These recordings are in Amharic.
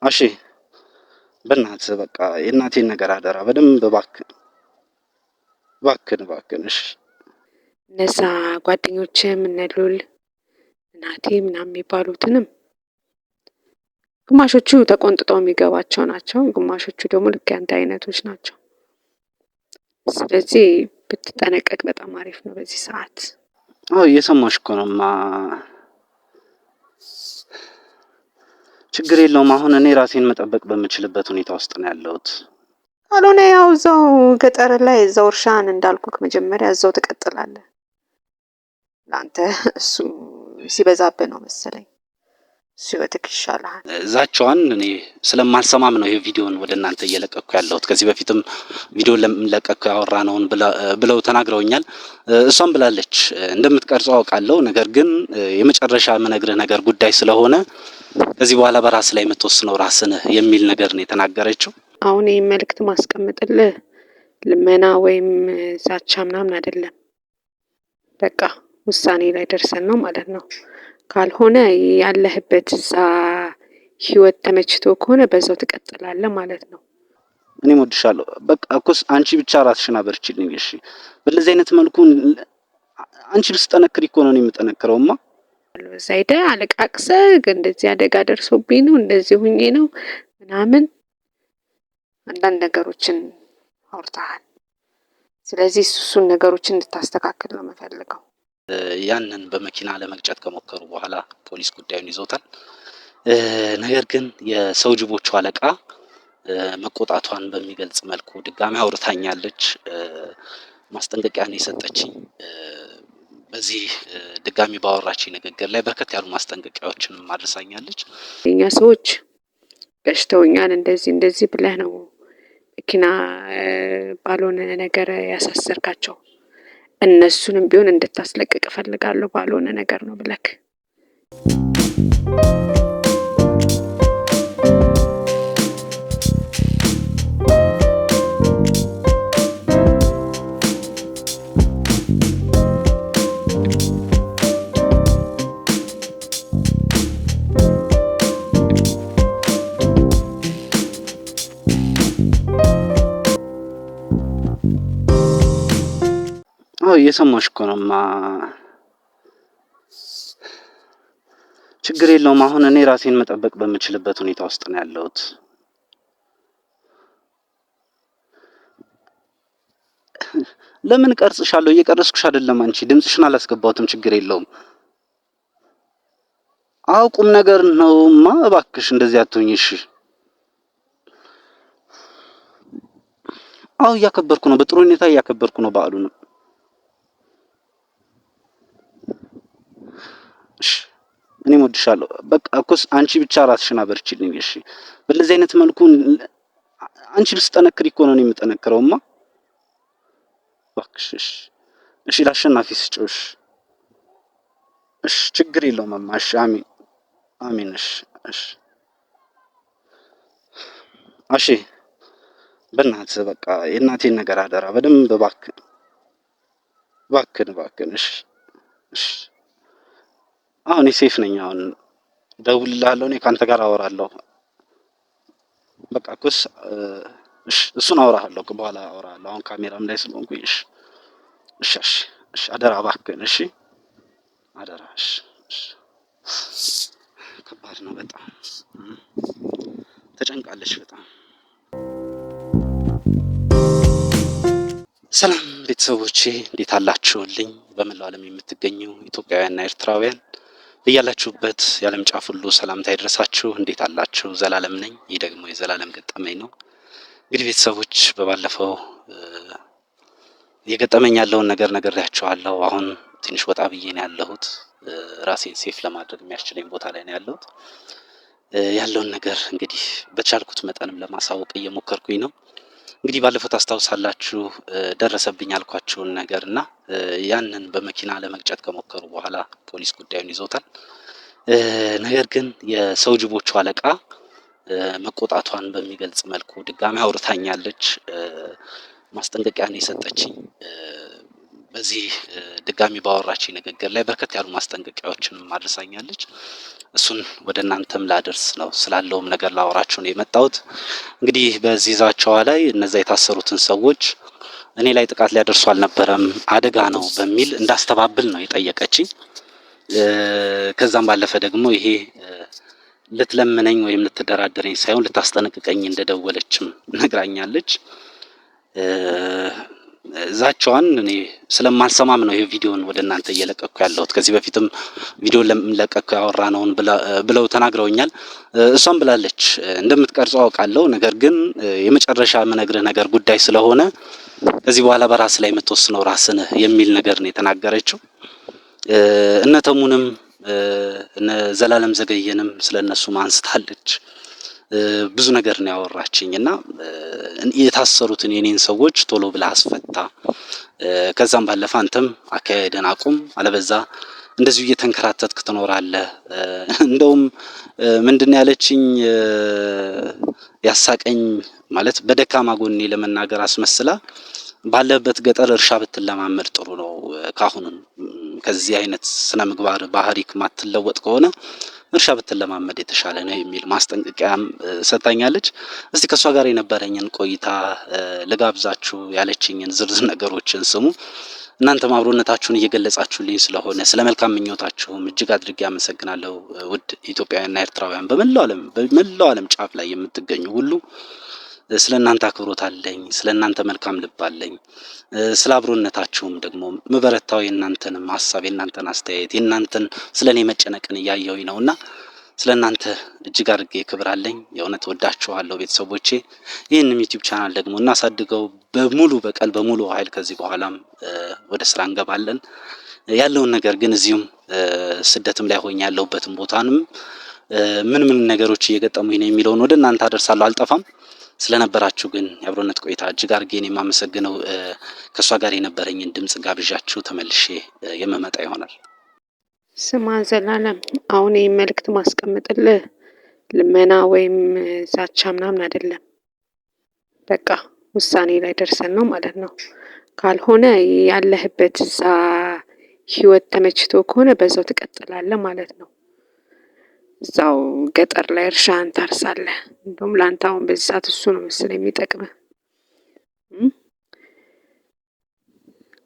አሺ በእናትህ በቃ የእናቴን ነገር አደራ በደንብ እባክህን እሺ። እነዛ ጓደኞችም እነ ሉል እናቴ ምናምን የሚባሉትንም ግማሾቹ ተቆንጥጠው የሚገባቸው ናቸው፣ ግማሾቹ ደግሞ ልክ ያንተ አይነቶች ናቸው። ስለዚህ ብትጠነቀቅ በጣም አሪፍ ነው በዚህ ሰዓት። አዎ እየሰማሽ እኮ ነው ማ ችግር የለውም። አሁን እኔ ራሴን መጠበቅ በምችልበት ሁኔታ ውስጥ ነው ያለሁት። ካልሆነ ያው እዛው ገጠር ላይ እዛው እርሻን እንዳልኩክ መጀመሪያ እዛው ትቀጥላለህ። ለአንተ እሱ ሲበዛብህ ነው መሰለኝ፣ እሱ ህይወትክ ይሻልሃል። ዛቻዋን እኔ ስለማልሰማም ነው ይሄ ቪዲዮን ወደ እናንተ እየለቀኩ ያለሁት። ከዚህ በፊትም ቪዲዮ ለቀኩ ያወራነውን ብለው ተናግረውኛል። እሷም ብላለች እንደምትቀርጸው አውቃለሁ፣ ነገር ግን የመጨረሻ የምነግርህ ነገር ጉዳይ ስለሆነ ከዚህ በኋላ በራስ ላይ የምትወስነው ራስህ ነህ የሚል ነገር ነው የተናገረችው። አሁን ይህ መልእክት ማስቀምጥልህ ልመና ወይም ዛቻ ምናምን አይደለም። በቃ ውሳኔ ላይ ደርሰን ነው ማለት ነው። ካልሆነ ያለህበት እዛ ህይወት ተመችቶ ከሆነ በዛው ትቀጥላለህ ማለት ነው። እኔም እወድሻለሁ። በቃ እኮስ አንቺ ብቻ ራስሽን አበርቺልኝ እሺ። በእንደዚህ አይነት መልኩ አንቺ ብትጠነክሪ እኮ ነው እኔ የምጠነክረውማ። እዛ ሄደህ አለቃቅሰህ እንደዚህ አደጋ ደርሶብኝ ነው እንደዚህ ሁኜ ነው ምናምን አንዳንድ ነገሮችን አውርተሃል። ስለዚህ እሱን ነገሮችን እንድታስተካክል ነው የምፈልገው። ያንን በመኪና ለመግጨት ከሞከሩ በኋላ ፖሊስ ጉዳዩን ይዞታል። ነገር ግን የሰው ጅቦቹ አለቃ መቆጣቷን በሚገልጽ መልኩ ድጋሚ አውርታኛለች። ማስጠንቀቂያ ነው የሰጠችኝ። በዚህ ድጋሚ ባወራችኝ ንግግር ላይ በርከት ያሉ ማስጠንቀቂያዎችን ማድረሳኛለች። የኛ ሰዎች ገጭተውኛል እንደዚህ ብለህ ነው መኪና ባልሆነ ነገር ያሳሰርካቸው። እነሱንም ቢሆን እንድታስለቅቅ እፈልጋለሁ ባልሆነ ነገር ነው ብለክ። እየሰማሽ እኮ ነው ችግር የለውም። አሁን እኔ ራሴን መጠበቅ በምችልበት ሁኔታ ውስጥ ነው ያለሁት። ለምን ቀርጽሻለሁ? እየቀረስኩሽ አይደለም? አንቺ ድምጽሽን አላስገባሁትም። ችግር የለውም። ቁም ነገር ነውማ። እባክሽ እንደዚህ አትሁኝ እሺ። እያከበርኩ ነው፣ በጥሩ ሁኔታ እያከበርኩ ነው በዓሉን። እሺ እኔም እወድሻለሁ። በቃ እኮስ አንቺ ብቻ ራስሽን አበርቺልኝ እሺ። በእንደዚህ አይነት መልኩ አንቺ ብትጠነክሪ እኮ ነው እኔ የምጠነክረውማ። እባክሽ እሺ ለአሸናፊ ስጪው እሺ ችግር የለውም እማ እሺ። አሜን እሺ በእናትህ በቃ የእናቴን ነገር አደራ በደንብ እባክህን እሺ። አሁን ሴፍ ነኝ። አሁን ደውልልሃለሁ፣ እኔ ካንተ ጋር አወራለሁ። በቃ እኮስ እሱን አወራለሁ፣ በኋላ አወራለሁ። አሁን ካሜራም ላይ ስለሆንኩኝ እሺ አደራ እባክህን እሺ አደራ እሺ። ከባድ ነው በጣም ተጨንቃለች በጣም። ሰላም ቤተሰቦቼ እንዴት አላችሁልኝ? በመላው ዓለም የምትገኙ ኢትዮጵያውያንና ኤርትራውያን በያላችሁበት የዓለም ጫፍ ሁሉ ሰላምታ ይድረሳችሁ። እንዴት አላችሁ? ዘላለም ነኝ። ይህ ደግሞ የዘላለም ገጠመኝ ነው። እንግዲህ ቤተሰቦች በባለፈው የገጠመኝ ያለውን ነገር ነግሬያችኋለሁ። አሁን ትንሽ ወጣ ብዬ ነው ያለሁት። ራሴን ሴፍ ለማድረግ የሚያስችለኝ ቦታ ላይ ነው ያለሁት። ያለውን ነገር እንግዲህ በቻልኩት መጠንም ለማሳወቅ እየሞከርኩኝ ነው። እንግዲህ ባለፈው ታስታውሳላችሁ ደረሰብኝ ያልኳችሁን ነገር እና ያንን በመኪና ለመግጨት ከሞከሩ በኋላ ፖሊስ ጉዳዩን ይዞታል። ነገር ግን የሰው ጅቦቹ አለቃ መቆጣቷን በሚገልጽ መልኩ ድጋሚ አውርታኛለች። ማስጠንቀቂያ ነው የሰጠችኝ። በዚህ ድጋሚ ባወራችኝ ንግግር ላይ በርከት ያሉ ማስጠንቀቂያዎችንም አድርሳኛለች። እሱን ወደ እናንተም ላደርስ ነው፣ ስላለውም ነገር ላወራችሁ ነው የመጣሁት። እንግዲህ በዚህ ዛቻዋ ላይ እነዛ የታሰሩትን ሰዎች እኔ ላይ ጥቃት ሊያደርሱ አልነበረም አደጋ ነው በሚል እንዳስተባብል ነው የጠየቀችኝ። ከዛም ባለፈ ደግሞ ይሄ ልትለምነኝ ወይም ልትደራደረኝ ሳይሆን ልታስጠነቅቀኝ እንደደወለችም ነግራኛለች። ዛቻዋን እኔ ስለማልሰማም ነው ይሄ ቪዲዮን ወደ እናንተ እየለቀኩ ያለሁት። ከዚህ በፊትም ቪዲዮ ለቀኩ ያወራነውን ብለው ተናግረውኛል። እሷም ብላለች እንደምትቀርጸው አውቃለሁ፣ ነገር ግን የመጨረሻ የምነግርህ ነገር ጉዳይ ስለሆነ ከዚህ በኋላ በራስ ላይ የምትወስነው ራስህ ነህ የሚል ነገር ነው የተናገረችው። እነ ተሙንም እነ ዘላለም ዘገየንም ስለነሱ አንስታለች። ብዙ ነገር ነው ያወራችኝ እና የታሰሩትን የኔን ሰዎች ቶሎ ብላ አስፈታ፣ ከዛም ባለፈ አንተም አካሄደን አቁም፣ አለበዛ እንደዚሁ እየተንከራተትክ ትኖራለህ። እንደውም ምንድነው ያለችኝ ያሳቀኝ ማለት በደካማ ጎኔ ለመናገር አስመስላ ባለበት ገጠር እርሻ ብትለማመድ ጥሩ ነው፣ ካሁን ከዚህ አይነት ስነ ምግባር ባህሪክ ማትለወጥ ከሆነ እርሻ ብትለማመድ የተሻለ ነው የሚል ማስጠንቀቂያም ሰጥታኛለች። እስቲ ከሷ ጋር የነበረኝን ቆይታ ልጋብዛችሁ፣ ያለችኝን ዝርዝር ነገሮችን ስሙ። እናንተም አብሮነታችሁን እየገለጻችሁልኝ ስለሆነ ስለ መልካም ምኞታችሁም እጅግ አድርጌ አመሰግናለሁ። ውድ ኢትዮጵያውያንና ኤርትራውያን በመላው ዓለም ጫፍ ላይ የምትገኙ ሁሉ ስለ እናንተ አክብሮት አለኝ፣ ስለ እናንተ መልካም ልብ አለኝ። ስለ አብሮነታችሁም ደግሞ ምበረታው የእናንተንም ሐሳብ፣ የእናንተን አስተያየት፣ የእናንተን ስለኔ መጨነቅን እያየሁኝ ነውና ስለ እናንተ እጅግ አድርጌ ክብር አለኝ። የእውነት ወዳችኋለሁ ቤተሰቦቼ። ይህንም ዩቲዩብ ቻናል ደግሞ እናሳድገው በሙሉ በቀል በሙሉ ኃይል። ከዚህ በኋላም ወደ ስራ እንገባለን። ያለውን ነገር ግን እዚሁም ስደትም ላይ ሆኜ ያለሁበትን ቦታንም ምን ነገሮች እየገጠሙኝ ነው የሚለውን ወደ እናንተ አደርሳለሁ፣ አልጠፋም። ስለነበራችሁ ግን የአብሮነት ቆይታ እጅግ አድርጌ ነው የማመሰግነው። ከእሷ ጋር የነበረኝን ድምጽ ጋብዣችሁ ተመልሼ የምመጣ ይሆናል። ስማ ዘላለም፣ አሁን ይህ መልእክት ማስቀምጥልህ ልመና ወይም ዛቻ ምናምን አይደለም። በቃ ውሳኔ ላይ ደርሰን ነው ማለት ነው። ካልሆነ ያለህበት እዛ ህይወት ተመችቶ ከሆነ በዛው ትቀጥላለህ ማለት ነው። እዛው ገጠር ላይ እርሻህን ታርሳለህ። እንደውም ለአንተ አሁን በዚህ ሰዓት እሱ ነው መሰለኝ የሚጠቅምህ።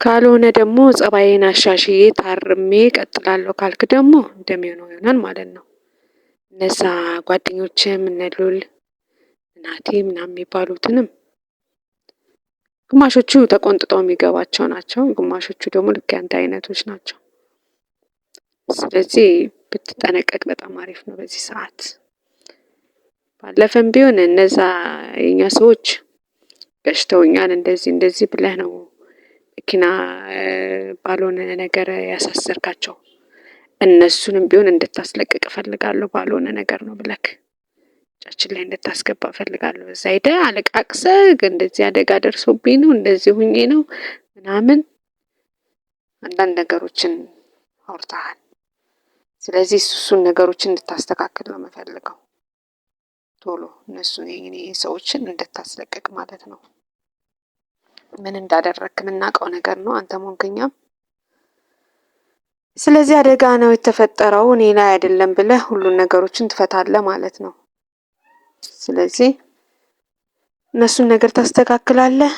ካልሆነ ደግሞ ጸባዬን አሻሽዬ ታርሜ እቀጥላለሁ ካልክ ደግሞ እንደሚሆነው ይሆናል ማለት ነው። እነዛ ጓደኞችም እነ ሉል እናቴ ምናምን የሚባሉትንም ግማሾቹ ተቆንጥጠው የሚገባቸው ናቸው፣ ግማሾቹ ደግሞ ልክ ያንተ አይነቶች ናቸው። ስለዚህ ብትጠነቀቅ በጣም አሪፍ ነው በዚህ ሰዓት። ባለፈም ቢሆን እነዛ የኛ ሰዎች ገሽተውኛል እንደዚህ ብለህ ነው መኪና ባልሆነ ነገር ያሳሰርካቸው። እነሱንም ቢሆን እንድታስለቅቅ እፈልጋለሁ፣ ባልሆነ ነገር ነው ብለክ እጃችን ላይ እንድታስገባ እፈልጋለሁ። እዛ ሄደህ አለቃቅሰህ እንደዚህ አደጋ ደርሶብኝ ነው እንደዚህ ሁኜ ነው ምናምን አንዳንድ ነገሮችን አውርተሃል። ስለዚህ እሱን ነገሮችን እንድታስተካክል ነው የምፈልገው። ቶሎ እነሱን የኔ ሰዎችን እንድታስለቅቅ ማለት ነው። ምን እንዳደረግክ የምናውቀው ነገር ነው፣ አንተ ሞንከኛም። ስለዚህ አደጋ ነው የተፈጠረው እኔ ላይ አይደለም ብለህ ሁሉን ነገሮችን ትፈታለህ ማለት ነው። ስለዚህ እነሱን ነገር ታስተካክላለህ።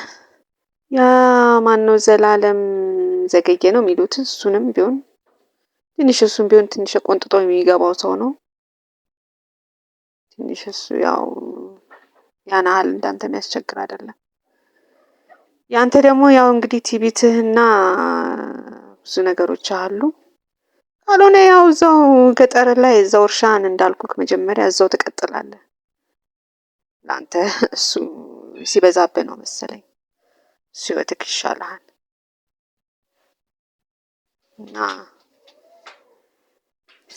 ያ ማነው ዘላለም ዘገየ ነው የሚሉት፣ እሱንም ቢሆን ትንሽ ቆንጥጦ የሚገባው ሰው ነው። ትንሽ እሱ ያው ያን ያህል እንዳንተ የሚያስቸግር አይደለም። ያንተ ደግሞ ያው እንግዲህ ቲቢትህና ብዙ ነገሮች አሉ። ካልሆነ ያው እዛው ገጠር ላይ እዛው እርሻን እንዳልኩክ መጀመሪያ እዛው ትቀጥላለህ። ለአንተ እሱ ሲበዛብህ ነው መሰለኝ፣ እሱ ህይወትክ ይሻልሃል። እና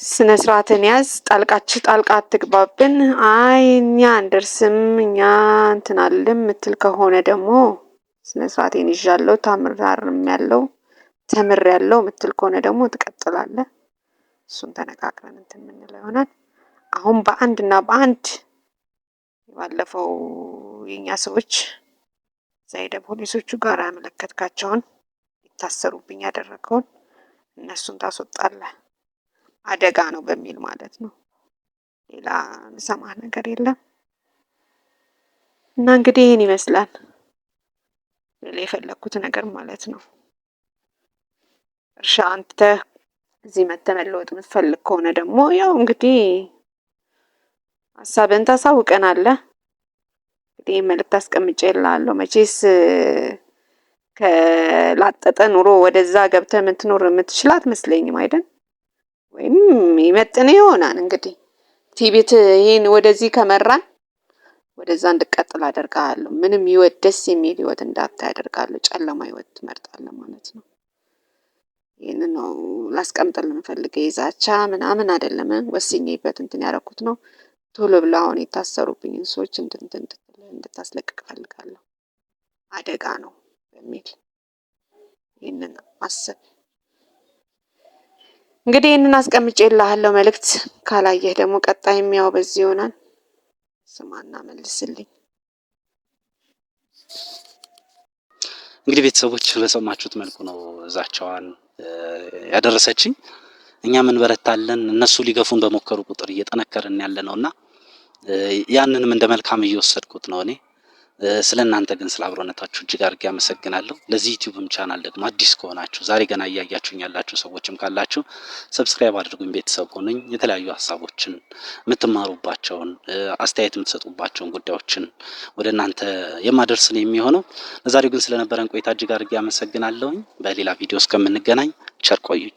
ስነ ስርዓትን ያዝ፣ ጣልቃ አትግባብን። አይ እኛ አንደርስም እኛ እንትን አልልም ምትል ከሆነ ደግሞ ስነ ስርዓቴን ይዣለሁ ተምሬያለሁ ምትል ከሆነ ደግሞ ትቀጥላለህ። እሱን ተነጋግረን እንትን የምንለው ይሆናል። አሁን በአንድ ባለፈው የኛ ሰዎች ዛይደ ፖሊሶቹ ጋር ያመለከትካቸውን እንዲታሰሩብኝ ያደረገውን እነሱን ታስወጣለህ፣ አደጋ ነው በሚል ማለት ነው። ሌላ ምሰማህ ነገር የለም። እና እንግዲህ ይህን ይመስላል ሌላ የፈለግኩት ነገር ማለት ነው። እርሻ አንተ እዚህ መተህ መለወጥ የምትፈልግ ከሆነ ደግሞ ያው እንግዲህ ሀሳብህን ታሳውቀናለህ። እንግዲህ መልእክት አስቀምጬልሃለሁ። መቼስ ከላጠጠ ኑሮ ወደዛ ገብተህ የምትኖር የምትችል አትመስለኝም አይደል? ወይም ይመጥን ይሆናል እንግዲህ ቲቤት ይሄን ወደዚህ ከመራን ወደዛ እንድቀጥል አደርጋለሁ። ምንም ህይወት ደስ የሚል ህይወት እንዳታይ አደርጋለሁ። ጨለማ ህይወት ትመርጣለህ ማለት ነው። ይሄንን ነው ላስቀምጥልህ የምፈልገው። የዛቻ ምናምን አይደለም፣ ወስኜበት እንትን ያደረኩት ነው። ቶሎ ብለህ አሁን የታሰሩብኝን ሰዎች እንድታስለቅቅ እፈልጋለሁ። አደጋ ነው በሚል ይህንን አስብ። እንግዲህ ይህንን አስቀምጬልሃለሁ መልእክት። ካላየህ ደግሞ ቀጣይም ያው በዚህ ይሆናል። ስማና መልስልኝ። እንግዲህ ቤተሰቦች በሰማችሁት መልኩ ነው ዛቻዋን ያደረሰችኝ። እኛ ምን በረታለን፣ እነሱ ሊገፉን በሞከሩ ቁጥር እየጠነከርን ያለነውና ያንንም እንደ መልካም እየወሰድኩት ነው እኔ። ስለናንተ ግን ስለ አብሮነታችሁ እጅግ አድርጌ አመሰግናለሁ። ለዚህ ዩቲዩብም ቻናል ደግሞ አዲስ ከሆናችሁ ዛሬ ገና እያያችሁኝ ያላችሁ ሰዎችም ካላችሁ ሰብስክራይብ አድርጉኝ፣ ቤተሰብ ሆኑኝ። የተለያዩ ሀሳቦችን የምትማሩባቸውን አስተያየት የምትሰጡባቸውን ጉዳዮችን ወደ እናንተ የማደርስ ነው የሚሆነው። ለዛሬው ግን ስለነበረን ቆይታ እጅግ አድርጌ አመሰግናለሁኝ። በሌላ ቪዲዮ እስከምንገናኝ ቸር ቆዩኝ።